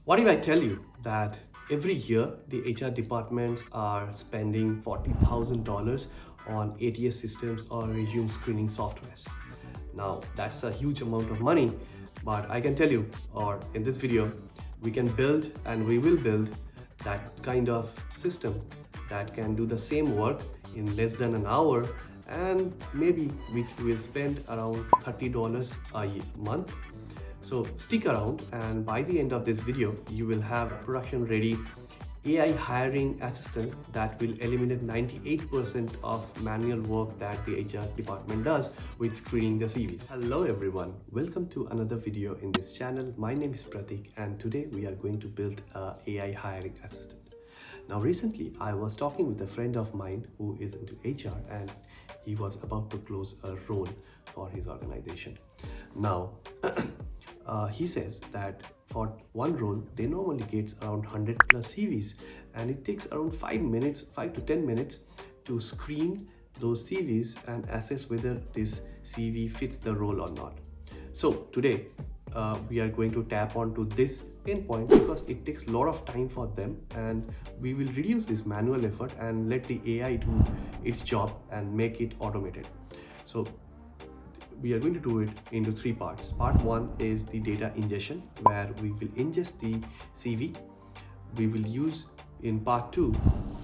What if I tell you that every year the HR departments are spending $40,000 on ATS systems or resume screening softwares? Now, that's a huge amount of money, but I can tell you, or in this video, we can build and we will build that kind of system that can do the same work in less than an hour, and maybe we will spend around $30 a month. So stick around, and by the end of this video you will have a production ready AI hiring assistant that will eliminate 98% of manual work that the HR department does with screening the CVs. Hello everyone, welcome to another video in this channel. My name is Pratik, and today we are going to build a AI hiring assistant. Now recently I was talking with a friend of mine who is into HR, and he was about to close a role for his organization. Now he says that for one role they normally get around 100 plus CVs, and it takes around 5 to 10 minutes to screen those CVs and assess whether this CV fits the role or not. So today we are going to tap onto this pain point because it takes a lot of time for them, and we will reduce this manual effort and let the AI do its job and make it automated. So we are going to do it into three parts. Part one is the data ingestion, where we will ingest the CV. We will use in part two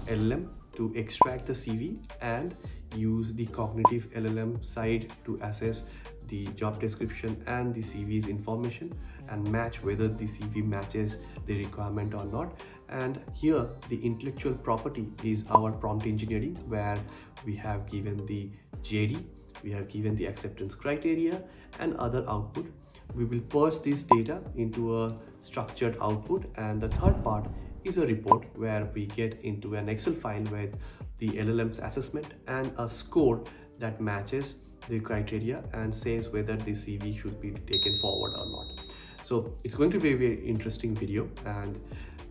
LLM to extract the CV and use the cognitive LLM side to assess the job description and the CV's information and match whether the CV matches the requirement or not. And here the intellectual property is our prompt engineering, where we have given the JD, we have given the acceptance criteria and other output. We will parse this data into a structured output, and the third part is a report where we get into an Excel file with the LLM's assessment and a score that matches the criteria and says whether the CV should be taken forward or not. So it's going to be a very interesting video, and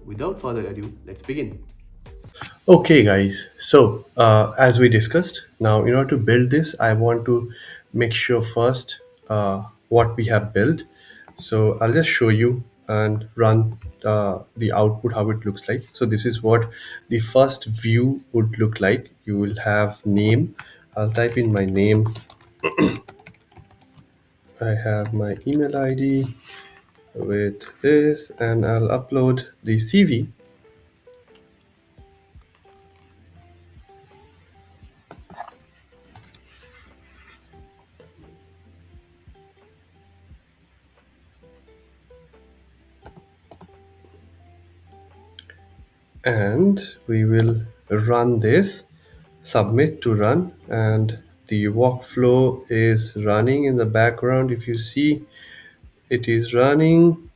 without further ado, let's begin. Okay, guys. So, as we discussed, now in order to build this, I want to make sure first what we have built. So, I'll just show you and run the output how it looks like. So, this is what the first view would look like. You will have name. I'll type in my name. I have my email ID with this, and I'll upload the CV. And we will run this, submit to run, and the workflow is running in the background. If you see, it is running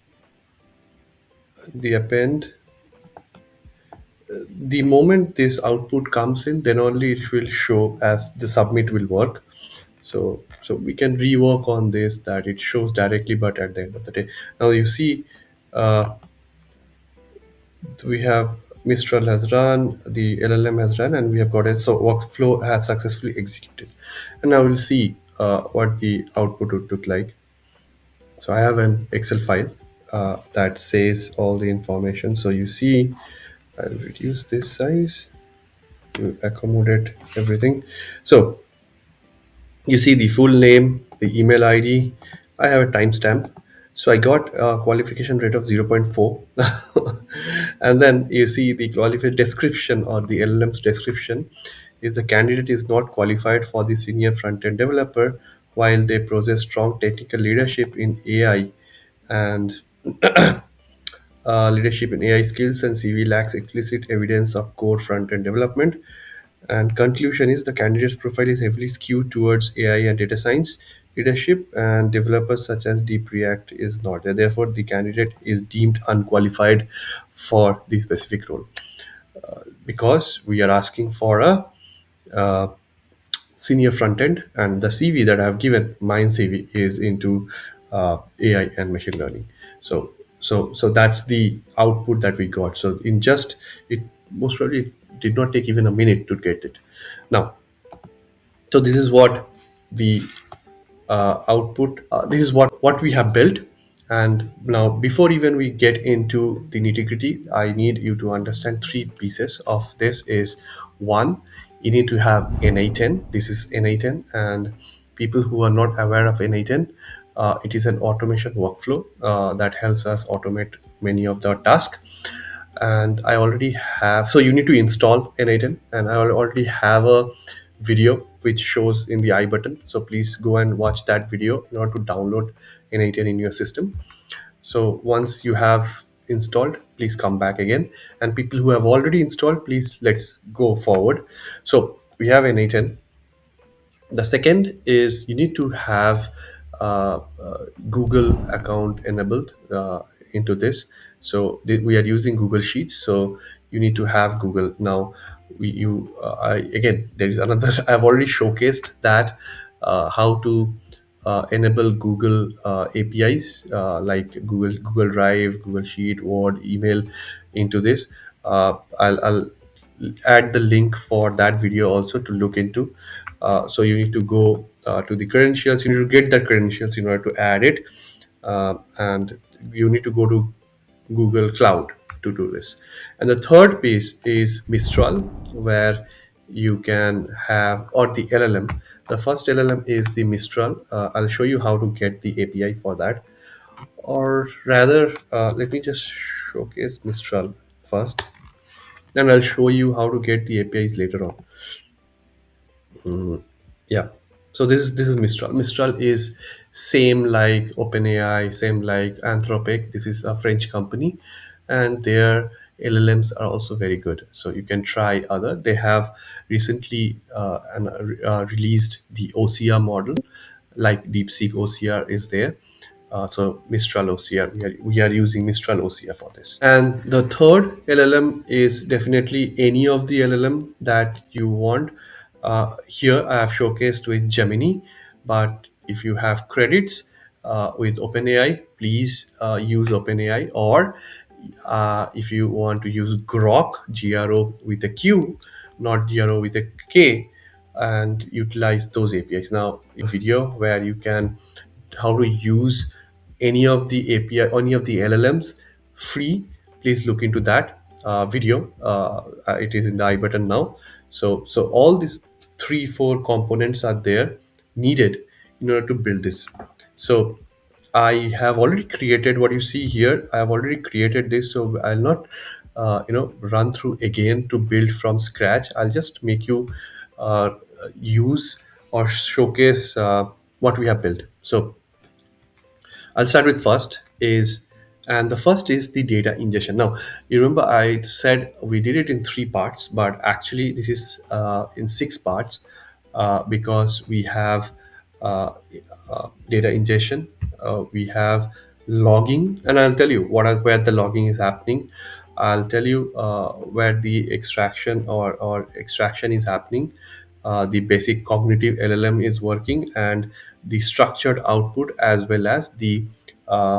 the append. The moment this output comes in, then only it will show as the submit will work. So we can rework on this that it shows directly, but at the end of the day, now you see uh, we have Mistral has run, the LLM has run, and we have got it. So workflow has successfully executed. And now we'll see what the output would look like. So I have an Excel file that says all the information. So you see, I'll reduce this size to accommodate everything. So you see the full name, the email ID. I have a timestamp. So I got a qualification rate of zero point 0.4. And then you see the qualified description, or the LLM's description is the candidate is not qualified for the senior front-end developer while they possess strong technical leadership in AI and leadership in AI skills, and CV lacks explicit evidence of core front-end development. And conclusion is the candidate's profile is heavily skewed towards AI and data science leadership, and developers such as Deep React is not. Therefore, the candidate is deemed unqualified for the specific role because we are asking for a senior front end, and the CV that I have given, mine CV, is into AI and machine learning. So that's the output that we got. So in just it most probably did not take even a minute to get it. Now, so this is what the output. This is what we have built, And now, before even we get into the nitty gritty, I need you to understand three pieces of this. Is one, you need to have NA10. This is NA10, and people who are not aware of NA10, it is an automation workflow that helps us automate many of the tasks. And I already have, so you need to install NA10, and I already have a video which shows in the I button. So please go and watch that video in order to download NA10 in your system. So once you have installed, please come back again. And people who have already installed, please let's go forward. So we have NA10. The second is you need to have Google account enabled into this. So we are using Google Sheets, so you need to have Google. Now again, there is another I've already showcased that how to enable Google APIs like Google Drive, Google Sheet, Word, email into this. I'll add the link for that video also to look into. So you need to go to the credentials. You need to get the credentials in order to add it, and you need to go to Google Cloud to do this. And the third piece is Mistral, where you can have, or the LLM. The first LLM is the Mistral. I'll show you how to get the API for that. Or rather, let me just showcase Mistral first, and I'll show you how to get the APIs later on. Yeah. So this is Mistral. Mistral is same like OpenAI, same like Anthropic. This is a French company, and their LLMs are also very good. So you can try other. They have recently released the OCR model, like DeepSeek OCR is there. So Mistral OCR, we are using Mistral OCR for this. And the third LLM is definitely any of the LLM that you want. Here I have showcased with Gemini, but if you have credits with OpenAI, please use OpenAI. Or if you want to use Grok, GRO with a Q, not GRO with a K, and utilize those APIs. Now, a video where you can how to use any of the API, any of the LLMs free. Please look into that video. It is in the I button now. So all these three, four components are there needed in order to build this. So I have already created what you see here. I have already created this, so I'll not, run through again to build from scratch. I'll just make you use or showcase what we have built. So I'll start with and the first is the data ingestion. Now, you remember I said we did it in three parts, but actually this is in six parts because we have data ingestion, we have logging, and I'll tell you where the logging is happening. I'll tell you where the extraction or extraction is happening, the basic cognitive LLM is working, and the structured output as well as the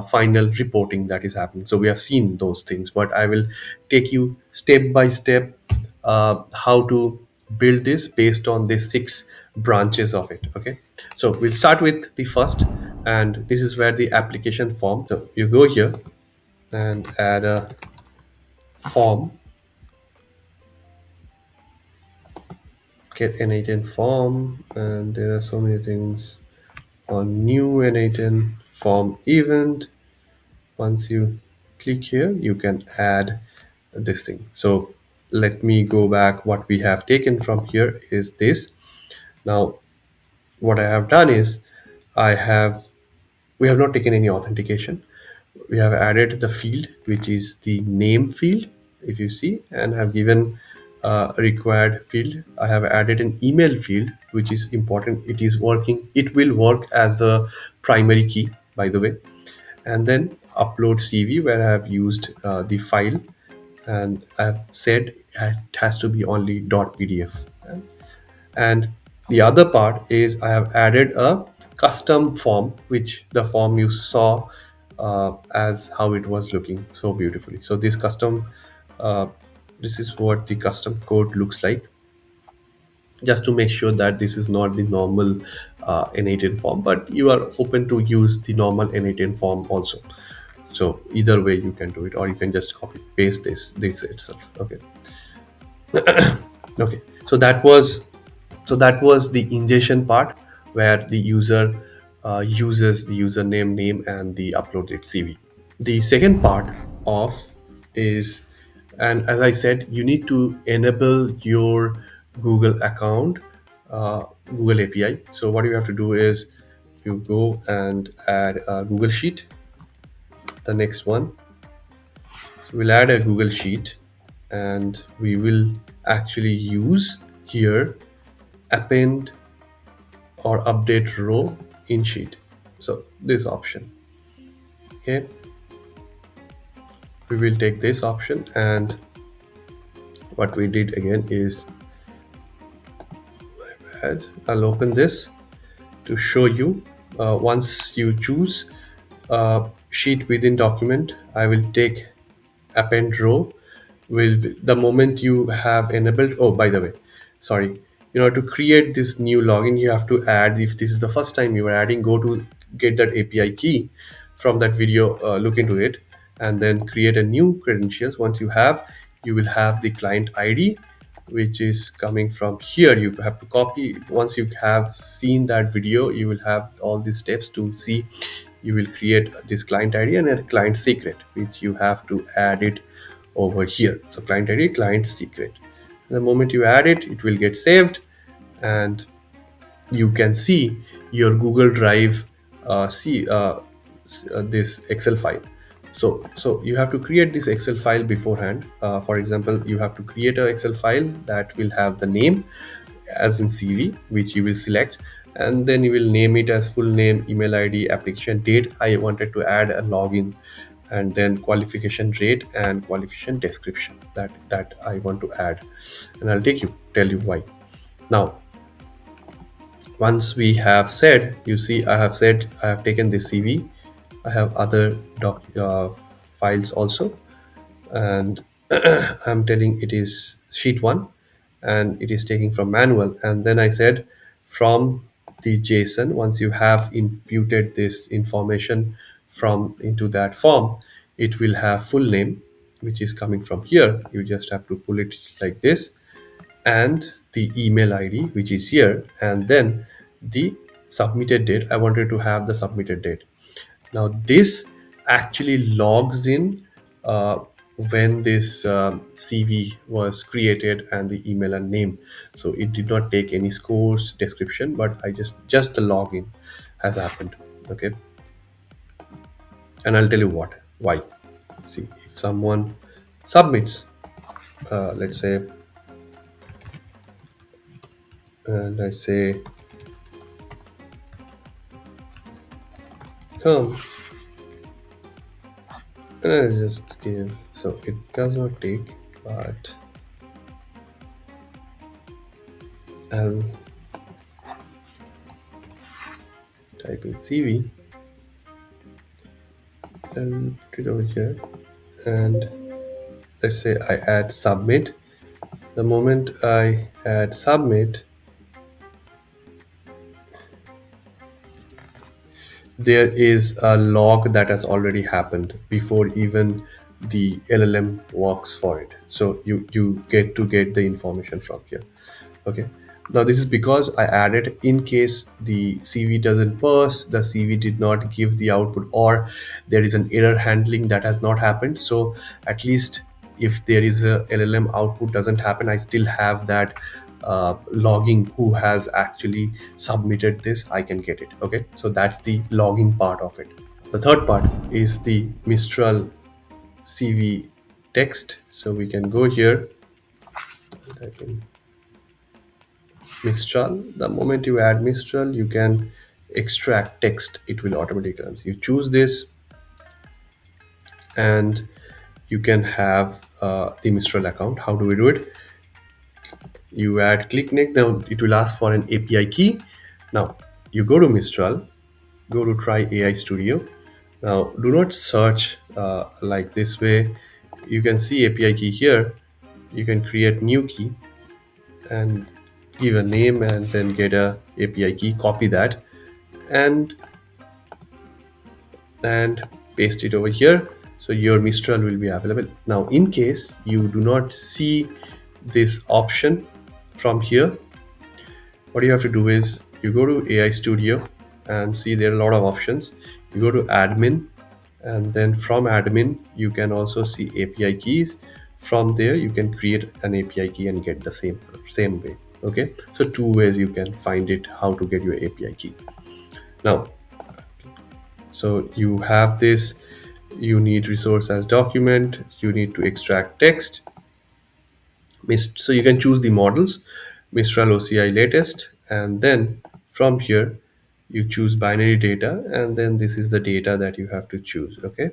final reporting that is happening. So we have seen those things, but I will take you step by step how to build this based on the six branches of it. Okay, so we'll start with the first, and this is where the application form. So you go here and add a form, get an agent form, and there are so many things on new N8N form event. Once you click here, you can add this thing. So let me go back. What we have taken from here is this. Now, what I have done is we have not taken any authentication. We have added the field, which is the name field, if you see, and have given a required field. I have added an email field, which is important. It is working. It will work as a primary key, by the way. And then upload CV, where I have used the file, and I've said it has to be only .pdf. And the other part is I have added a custom form, which the form you saw as how it was looking so beautifully. So this is what the custom code looks like. just to make sure that this is not the normal N18 form, but you are open to use the normal N18 form also. So either way you can do it, or you can just copy paste this itself. Okay. Okay, so that was the ingestion part, where the user uses the username, name, and the uploaded CV. The second part of is, and as I said, you need to enable your Google account, Google API. So what you have to do is you go and add a Google Sheet. The next one, so we'll add a Google Sheet, and we will actually use here append or update row in sheet. So this option, okay, we will take this option, and what we did again is, I'll open this to show you. Once you choose sheet within document, I will take append row. Will the moment you have enabled, oh by the way, sorry, to create this new login, you have to add, if this is the first time you are adding, go to get that API key from that video, look into it, and then create a new credentials. Once you have, you will have the client ID, which is coming from here. You have to copy. Once you have seen that video, you will have all these steps to see. You will create this client ID and a client secret, which you have to add it over here. So client ID, client secret. The moment you add it, it will get saved, and you can see your Google Drive, see this Excel file. So you have to create this Excel file beforehand. For example, you have to create an Excel file that will have the name as in CV, which you will select, and then you will name it as full name, email ID, application date. I wanted to add a login, and then qualification rate and qualification description that I want to add, and I'll tell you why. Now, once we have said, you see, I have said I have taken this CV. I have other files also, and I'm telling it is sheet one, and it is taking from manual. And then I said from the JSON, once you have imputed this information from into that form, it will have full name, which is coming from here. You just have to pull it like this, and the email ID, which is here, and then the submitted date. I wanted to have the submitted date. Now this actually logs in uh, when this CV was created, and the email and name. So it did not take any scores description, but I just the login has happened. Okay, and I'll tell you why. See, if someone submits, let's say, and I say come, and I just give, so it does not take, but I'll type in CV and put it over here, and let's say I add submit. The moment I add submit, there is a log that has already happened before even the LLM works for it. So you get the information from here. Okay. Now this is because I added, in case the CV doesn't pass, the CV did not give the output, or there is an error handling that has not happened. So at least if there is a LLM output doesn't happen, I still have that logging who has actually submitted this. I can get it. Okay, so that's the logging part of it. The third part is the Mistral CV text. So we can go here. I can Mistral. The moment you add Mistral, you can extract text. It will automatically come. You choose this, and you can have the Mistral account. How do we do it? You add click next. Now it will ask for an API key. Now you go to Mistral, go to Try AI Studio. Now do not search like this way. You can see API key here. You can create new key, and give a name and then get a API key, copy that and paste it over here. So your Mistral will be available. Now, in case you do not see this option from here, what you have to do is you go to AI Studio and see there are a lot of options. You go to admin, and then from admin you can also see API keys. From there you can create an API key and get the same way. Okay, so two ways you can find it how to get your API key. Now, so you have this, you need resource as document, you need to extract text. So you can choose the models, Mistral OCI latest, and then from here you choose binary data, and then this is the data that you have to choose. Okay,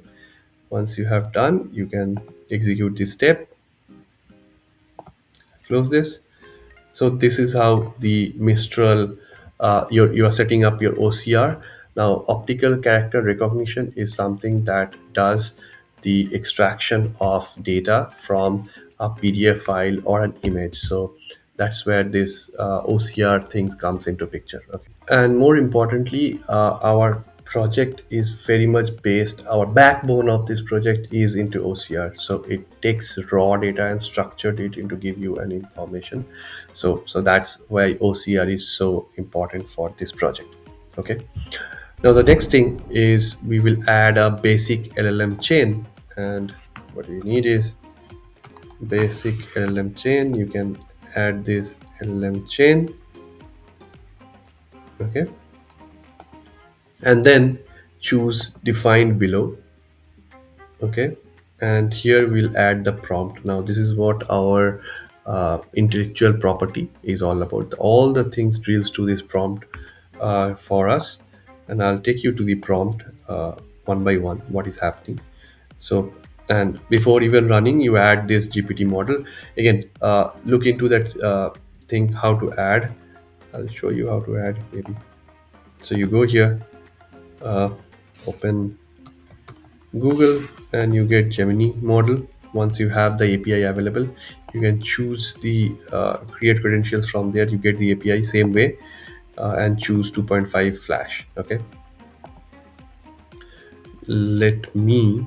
once you have done, you can execute this step, close this. So this is how the Mistral, you are setting up your OCR. Now, optical character recognition is something that does the extraction of data from a PDF file or an image. So that's where this OCR thing comes into picture. Okay, and more importantly, our project is very much based, our backbone of this project is into OCR. So it takes raw data and structured it into give you an information. So that's why OCR is so important for this project. Okay, now the next thing is we will add a basic LLM chain, and what we need is basic LLM chain. You can add this LLM chain. Okay, and then choose defined below. Okay, and here we'll add the prompt. Now this is what our intellectual property is all about. All the things drills to this prompt for us, and I'll take you to the prompt one by one what is happening. So, and before even running you add this GPT model again. Look into that thing how to add. I'll show you how to add maybe. So you go here, open Google, and you get Gemini model. Once you have the API available, you can choose the create credentials from there. You get the API same way, and choose 2.5 flash. Okay, let me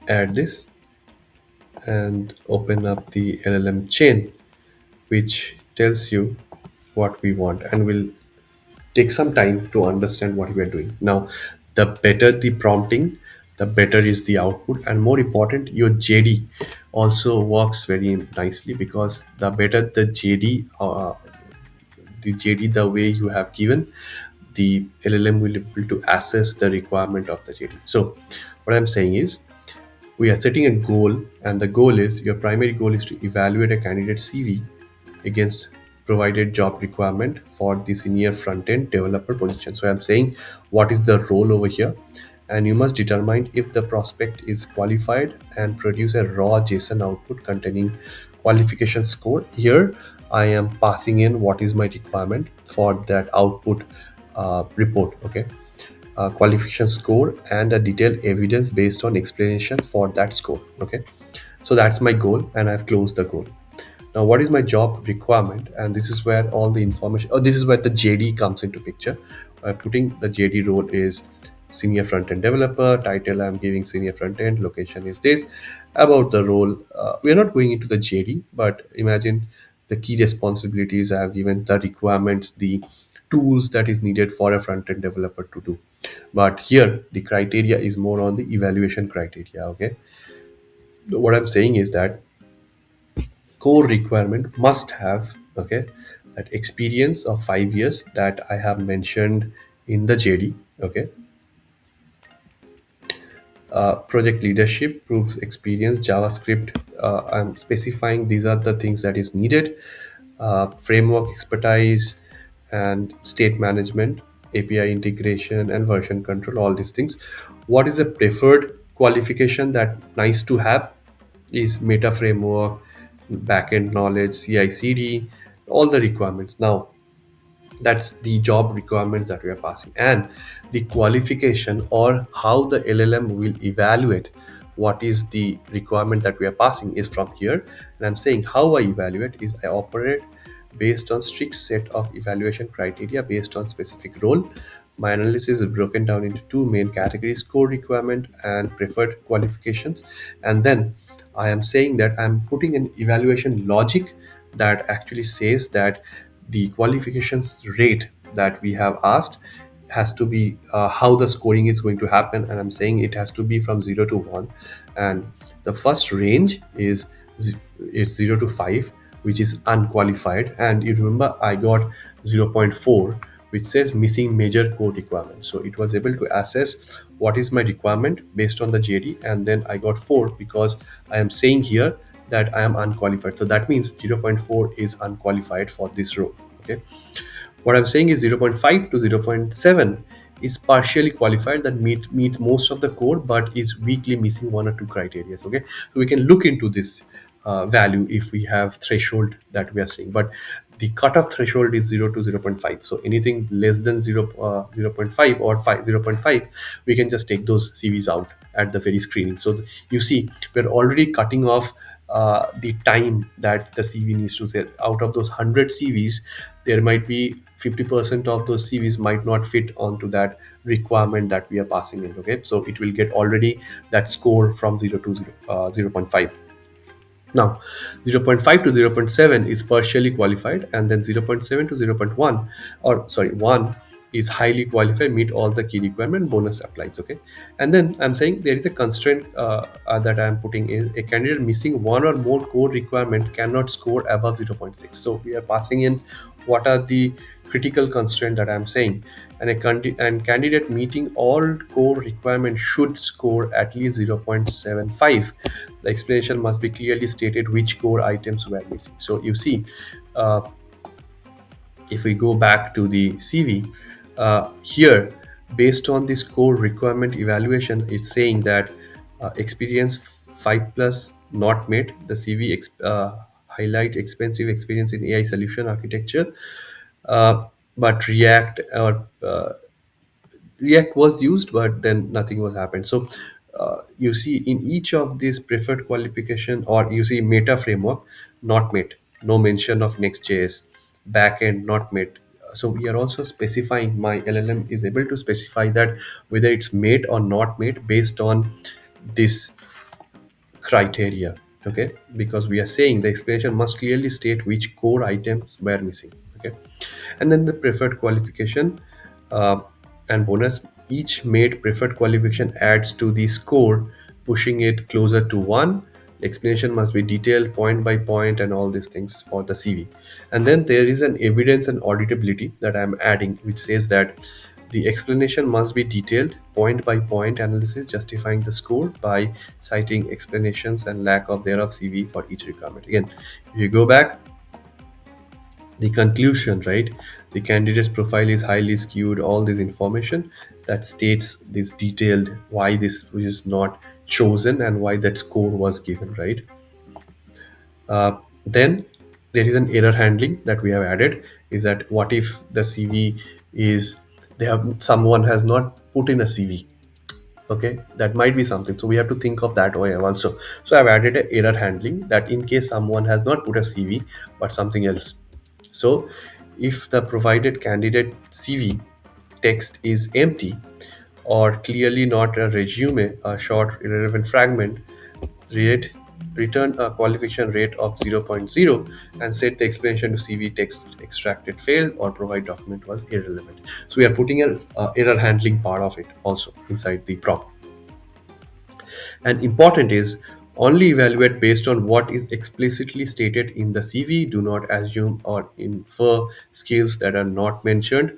add this and open up the LLM chain, which tells you what we want, and will take some time to understand what we are doing. Now, the better the prompting, the better is the output, and more important, your JD also works very nicely, because the better the JD, the way you have given, the LLM will be able to assess the requirement of the JD. So, what I'm saying is, we are setting a goal, and the goal is your primary goal is to evaluate a candidate CV against provided job requirement for the senior front-end developer position. So I'm saying what is the role over here, and you must determine if the prospect is qualified and produce a raw JSON output containing qualification score. Here I am passing in what is my requirement for that output report. Okay, qualification score and a detailed evidence based on explanation for that score. Okay, so that's my goal, and I've closed the goal. Now, what is my job requirement? And this is where all the information, or this is where the JD comes into picture. Putting the JD role is senior front-end developer. Title I'm giving senior front-end. Location is this. About the role, we are not going into the JD, but imagine the key responsibilities I have given, the requirements, the tools that is needed for a front-end developer to do. But here, the criteria is more on the evaluation criteria. Okay, what I'm saying is that core requirement must have, okay, that experience of 5 years that I have mentioned in the JD. Okay, project leadership proves experience, JavaScript, I'm specifying these are the things that is needed. Framework expertise and state management, API integration and version control, all these things. What is the preferred qualification that nice to have is meta framework, backend knowledge, CI/CD, all the requirements. Now, that's the job requirements that we are passing, and the qualification or how the LLM will evaluate what is the requirement that we are passing is from here. And I'm saying how I evaluate is I operate based on strict set of evaluation criteria based on specific role. My analysis is broken down into two main categories: core requirement and preferred qualifications. And then I am saying that I'm putting an evaluation logic that actually says that the qualifications rate that we have asked has to be how the scoring is going to happen, and I'm saying it has to be from 0 to 1. And the first range is 0 to 5, which is unqualified. And you remember I got 0.4, which says missing major core requirement. So it was able to assess what is my requirement based on the JD, and then I got 4 because I am saying here that I am unqualified. So that means 0.4 is unqualified for this role. Okay. What I'm saying is 0.5 to 0.7 is partially qualified, that meets most of the core but is weakly missing one or two criteria. Okay, so we can look into this value if we have threshold that we are seeing, but the cutoff threshold is 0 to 0.5. So anything less than 0, 0.5 or 5, 0.5, we can just take those CVs out at the very screening. So you see, we're already cutting off the time that the CV needs to say. Out of those 100 CVs, there might be 50% of those CVs might not fit onto that requirement that we are passing in. Okay, so it will get already that score from 0 to 0.5. Now, 0.5 to 0.7 is partially qualified, and then 0.7 to 0.1, or sorry, 1 is highly qualified, meet all the key requirement, bonus applies. Okay, and then I'm saying there is a constraint that I'm putting is a candidate missing one or more core requirement cannot score above 0.6. So we are passing in what are the critical constraint that I'm saying, and and candidate meeting all core requirements should score at least 0.75. The explanation must be clearly stated which core items were missing. So you see, uh, if we go back to the CV, here, based on this core requirement evaluation, it's saying that experience 5 plus not met. The CV highlight expensive experience in AI solution architecture, but React was used, but then nothing was happened. So you see, in each of these preferred qualification, or you see Meta framework not met, no mention of Next.js, backend not met. So we are also specifying, my LLM is able to specify that whether it's made or not made based on this criteria. Okay, because we are saying the explanation must clearly state which core items were missing. Okay, and then the preferred qualification uh, and bonus, each made preferred qualification adds to the score, pushing it closer to 1. The explanation must be detailed point by point and all these things for the CV. And then there is an evidence and auditability that I'm adding, which says that the explanation must be detailed, point by point analysis justifying the score by citing explanations and lack of thereof CV for each requirement. Again, if you go back, the conclusion, right? The candidate's profile is highly skewed, all this information that states this detailed why this is not chosen and why that score was given, right? Then there is an error handling that we have added, is that what if the CV is, they have, someone has not put in a CV. Okay, that might be something, so we have to think of that way also. So I've added a error handling that in case someone has not put a CV but something else. So if the provided candidate CV text is empty or clearly not a resume, a short irrelevant fragment, rate return a qualification rate of zero point 0 and set the explanation to CV text extracted failed or provide document was irrelevant. So we are putting an error handling part of it also inside the prompt. And important is, only evaluate based on what is explicitly stated in the CV. Do not assume or infer skills that are not mentioned.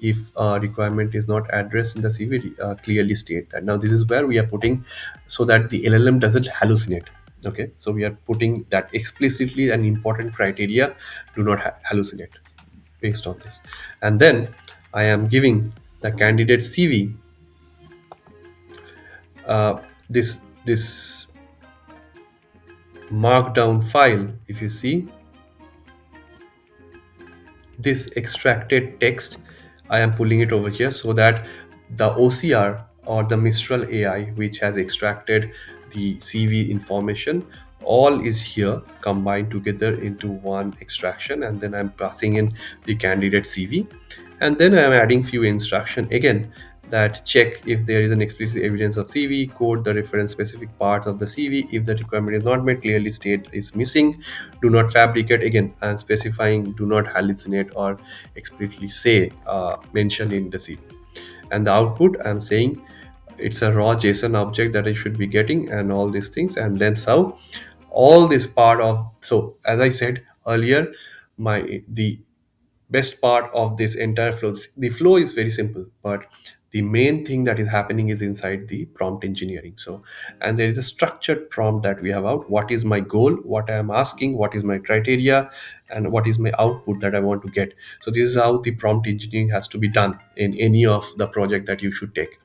If a requirement is not addressed in the CV, clearly state that. Now, this is where we are putting so that the LLM doesn't hallucinate. Okay, so we are putting that explicitly an important criteria, do not hallucinate based on this. And then I am giving the candidate CV this markdown file. If you see this extracted text, I am pulling it over here so that the OCR or the Mistral AI, which has extracted the CV information, all is here combined together into one extraction, and then I'm passing in the candidate CV, and then I'm adding few instruction again that check if there is an explicit evidence of CV, code the reference specific parts of the CV. If the requirement is not met, clearly state is missing. Do not fabricate. Again, I'm specifying do not hallucinate or explicitly say mention in the CV. And the output, I'm saying it's a raw JSON object that I should be getting, and all these things. And then so all this part of, so as I said earlier, my the best part of this entire flow, the flow is very simple, but the main thing that is happening is inside the prompt engineering. So, and there is a structured prompt that we have out: what is my goal, what I am asking, what is my criteria, and what is my output that I want to get. So this is how the prompt engineering has to be done in any of the project that you should take,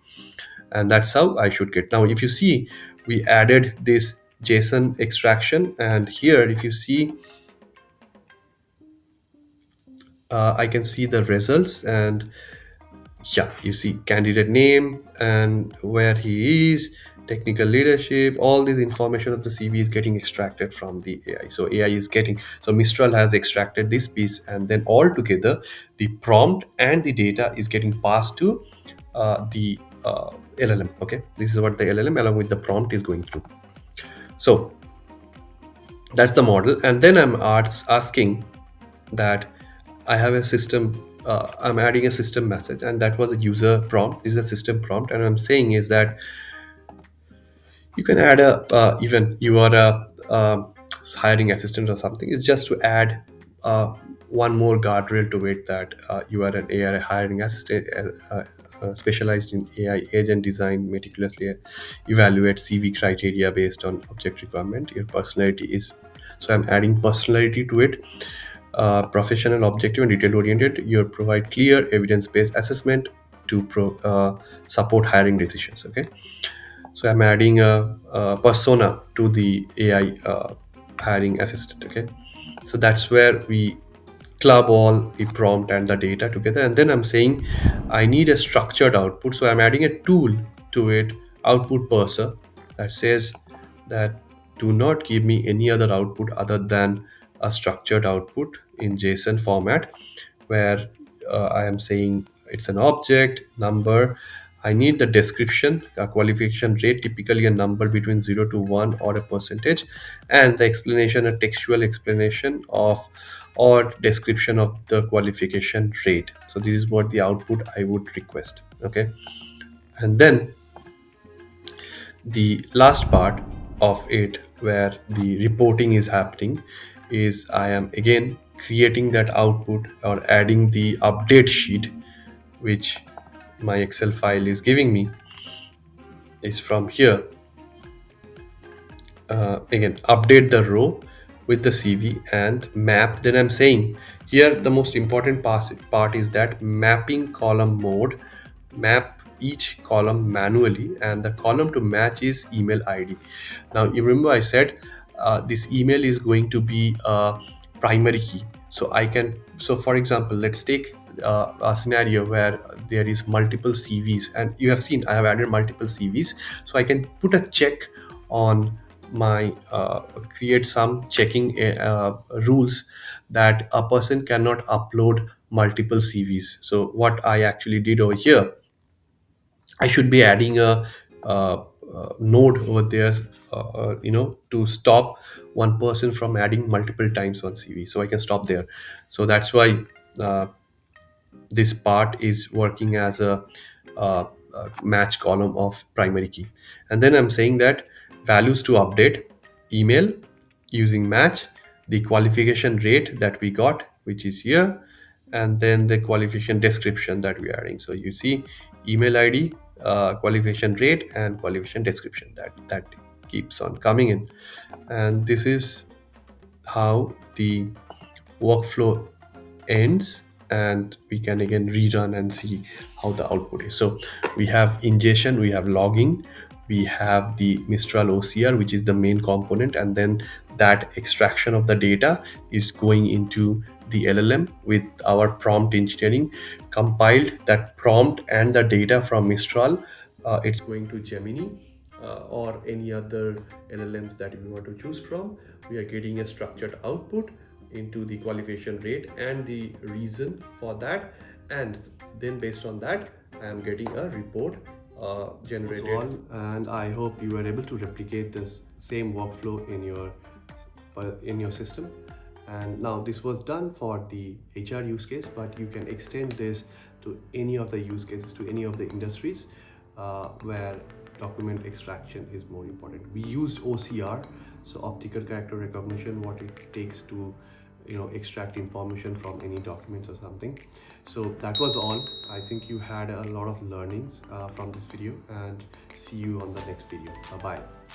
and that's how I should get. Now if you see, we added this JSON extraction, and here if you see, I can see the results. And yeah, you see candidate name and where he is, technical leadership, all this information of the CV is getting extracted from the AI. So AI is getting, so Mistral has extracted this piece, and then all together the prompt and the data is getting passed to the LLM. Okay, this is what the LLM along with the prompt is going through. So that's the model. And then I'm asking that I have a system, I'm adding a system message, and that was a user prompt. This is a system prompt, and I'm saying is that you can add a even you are a hiring assistant or something. It's just to add one more guardrail to it, that you are an AI hiring assistant specialized in AI agent design, meticulously evaluate CV criteria based on object requirement. Your personality is, so I'm adding personality to it. Professional, objective, and detail oriented. You provide clear evidence-based assessment to support hiring decisions. Okay, so I'm adding a persona to the AI hiring assistant. Okay, so that's where we club all the prompt and the data together, and then I'm saying I need a structured output. So I'm adding a tool to it, output parser, that says that do not give me any other output other than a structured output in JSON format, where I am saying it's an object number. I need the description, a qualification rate, typically a number between 0 to 1 or a percentage, and the explanation, a textual explanation of or description of the qualification rate. So this is what the output I would request. Okay, and then the last part of it where the reporting is happening is I am again creating that output or adding the update sheet, which my Excel file is giving me, is from here. Again, update the row with the CV and map. Then I'm saying here the most important part is that mapping column mode, map each column manually, and the column to match is email ID. Now you remember I said this email is going to be a primary key. So I can, so for example, let's take a scenario where there is multiple CVs, and you have seen I have added multiple CVs. So I can put a check on my create some checking rules that a person cannot upload multiple CVs. So what I actually did over here, I should be adding a node over there, to stop one person from adding multiple times on CV. So I can stop there. So that's why uh, this part is working as a match column of primary key. And then I'm saying that values to update email using match, the qualification rate that we got, which is here, and then the qualification description that we are adding. So you see email ID, qualification rate, and qualification description that keeps on coming in. And this is how the workflow ends, and we can again rerun and see how the output is. So we have ingestion, we have logging, we have the Mistral OCR, which is the main component, and then that extraction of the data is going into the LLM with our prompt engineering compiled that prompt and the data from Mistral. It's going to Gemini, or any other LLMs that we want to choose from. We are getting a structured output into the qualification rate and the reason for that, and then based on that I am getting a report generated. And I hope you are able to replicate this same workflow in your system. And now this was done for the HR use case, but you can extend this to any of the use cases, to any of the industries where document extraction is more important. We used OCR, so optical character recognition, what it takes to extract information from any documents or something. So that was all. I think you had a lot of learnings from this video, and see you on the next video. Bye bye.